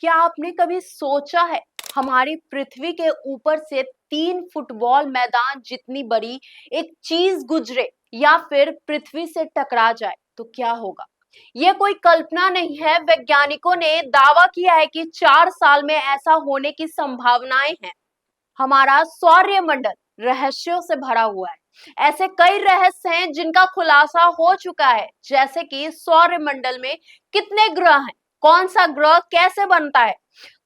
क्या आपने कभी सोचा है हमारी पृथ्वी के ऊपर से 3 फुटबॉल मैदान जितनी बड़ी एक चीज गुजरे या फिर पृथ्वी से टकरा जाए तो क्या होगा। ये कोई कल्पना नहीं है, वैज्ञानिकों ने दावा किया है कि 4 साल में ऐसा होने की संभावनाएं हैं। हमारा सौरमंडल रहस्यों से भरा हुआ है। ऐसे कई रहस्य हैं जिनका खुलासा हो चुका है, जैसे कि सौरमंडल में कितने ग्रह हैं, कौन सा ग्रह कैसे बनता है,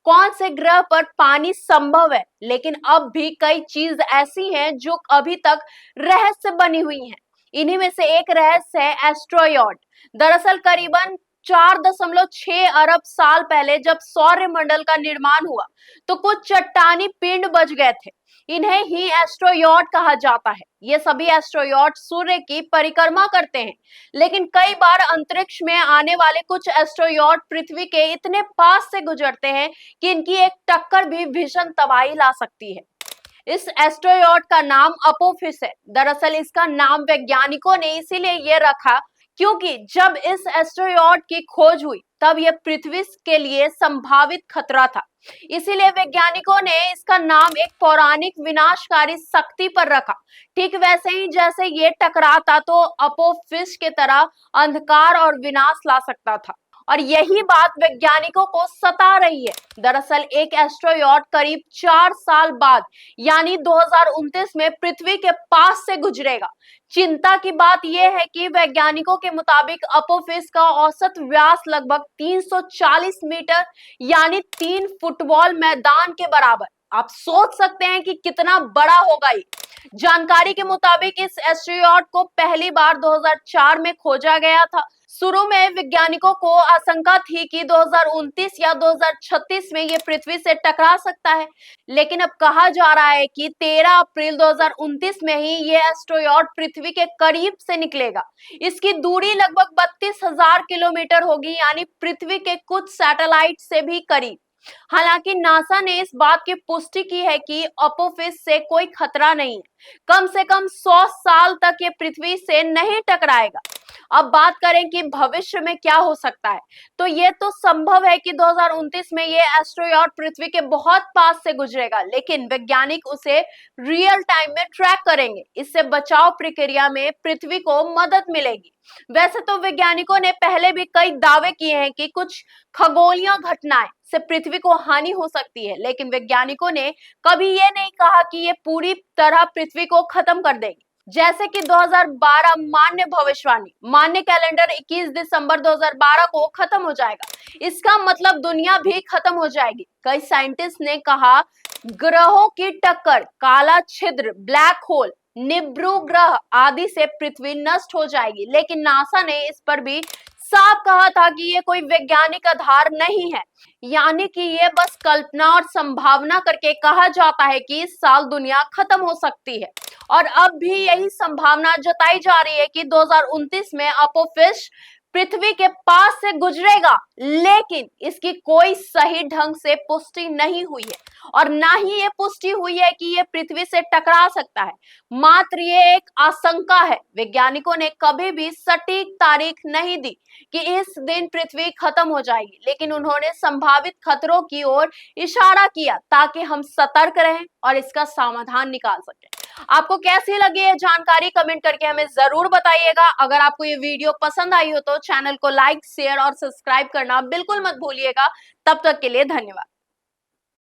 कौन से ग्रह पर पानी संभव है। लेकिन अब भी कई चीज ऐसी हैं जो अभी तक रहस्य बनी हुई हैं। इन्हीं में से एक रहस्य है एस्ट्रोयॉड। दरअसल करीबन 4.6 अरब साल पहले जब सौरमंडल का निर्माण हुआ तो कुछ चट्टानी पिंड बच गए थे। इन्हें ही एस्ट्रोयॉड कहा जाता है। ये सभी एस्ट्रोयॉड सूर्य की परिक्रमा करते हैं, लेकिन कई बार अंतरिक्ष में आने वाले कुछ एस्ट्रोयॉड पृथ्वी के इतने पास से गुजरते हैं कि इनकी एक टक्कर भी भीषण तबाही ला सकती है। इस एस्ट्रोयॉड का नाम अपोफिस है। दरअसल इसका नाम वैज्ञानिकों ने इसीलिए ये रखा क्योंकि जब इस एस्ट्रोयॉड की खोज हुई तब यह पृथ्वी के लिए संभावित खतरा था। इसीलिए वैज्ञानिकों ने इसका नाम एक पौराणिक विनाशकारी शक्ति पर रखा। ठीक वैसे ही जैसे ये टकराता तो अपोफिस के तरह अंधकार और विनाश ला सकता था, और यही बात वैज्ञानिकों को सता रही है। दरअसल एक एस्ट्रोयॉड करीब 4 साल बाद यानी 2029 में पृथ्वी के पास से गुजरेगा। चिंता की बात यह है कि वैज्ञानिकों के मुताबिक अपोफिस का औसत व्यास लगभग 340 मीटर यानी 3 फुटबॉल मैदान के बराबर। आप सोच सकते हैं कि कितना बड़ा होगा ये। जानकारी के मुताबिक इस एस्ट्रोयॉड को पहली बार 2004 में खोजा गया था। शुरू में वैज्ञानिकों को आशंका थी कि 2029 या 2036 में ये पृथ्वी से टकरा सकता है, लेकिन अब कहा जा रहा है कि 13 अप्रैल 2029 में ही ये एस्ट्रोयॉड पृथ्वी के करीब से निकलेगा। इसकी दूरी लगभग 32,000 किलोमीटर होगी, यानी पृथ्वी के कुछ सैटेलाइट से भी करीब। हालांकि नासा ने इस बात की पुष्टि की है कि अपोफिस से कोई खतरा नहीं है। कम से कम 100 साल तक ये पृथ्वी से नहीं टकराएगा। अब बात करें कि भविष्य में क्या हो सकता है, तो ये तो संभव है कि 2029 में ये एस्ट्रोयॉड पृथ्वी के बहुत पास से गुजरेगा, लेकिन वैज्ञानिक उसे रियल टाइम में ट्रैक करेंगे। इससे बचाव प्रक्रिया में पृथ्वी को मदद मिलेगी। वैसे तो वैज्ञानिकों ने पहले भी कई दावे किए हैं कि कुछ खगोलीय घटनाएं से पृथ्वी को हानि हो सकती है, लेकिन वैज्ञानिकों ने कभी ये नहीं कहा कि ये पूरी तरह पृथ्वी को खत्म कर देगी। जैसे कि 2012 मान्य कैलेंडर 21 दिसंबर 2012 को खत्म हो जाएगा। इसका मतलब दुनिया भी खत्म हो जाएगी। कई साइंटिस्ट ने कहा ग्रहों की टक्कर, काला छिद्र, ब्लैक होल, निब्रू ग्रह आदि से पृथ्वी नष्ट हो जाएगी, लेकिन नासा ने इस पर भी साफ कहा था कि ये कोई वैज्ञानिक आधार नहीं है, यानी कि ये बस कल्पना और संभावना करके कहा जाता है कि इस साल दुनिया खत्म हो सकती है। और अब भी यही संभावना जताई जा रही है कि 2029 में अपोफिस पृथ्वी के पास से गुजरेगा, लेकिन इसकी कोई सही ढंग से पुष्टि नहीं हुई है और ना ही ये पुष्टि हुई है कि ये पृथ्वी से टकरा सकता है। मात्र ये एक आशंका है। वैज्ञानिकों ने कभी भी सटीक तारीख नहीं दी कि इस दिन पृथ्वी खत्म हो जाएगी, लेकिन उन्होंने संभावित खतरों की ओर इशारा किया ताकि हम सतर्क रहें और इसका समाधान निकाल सकें। आपको कैसी लगी ये जानकारी कमेंट करके हमें जरूर बताइएगा। अगर आपको ये वीडियो पसंद आई हो तो चैनल को लाइक, शेयर और सब्सक्राइब करना बिल्कुल मत भूलिएगा। तब तक के लिए धन्यवाद।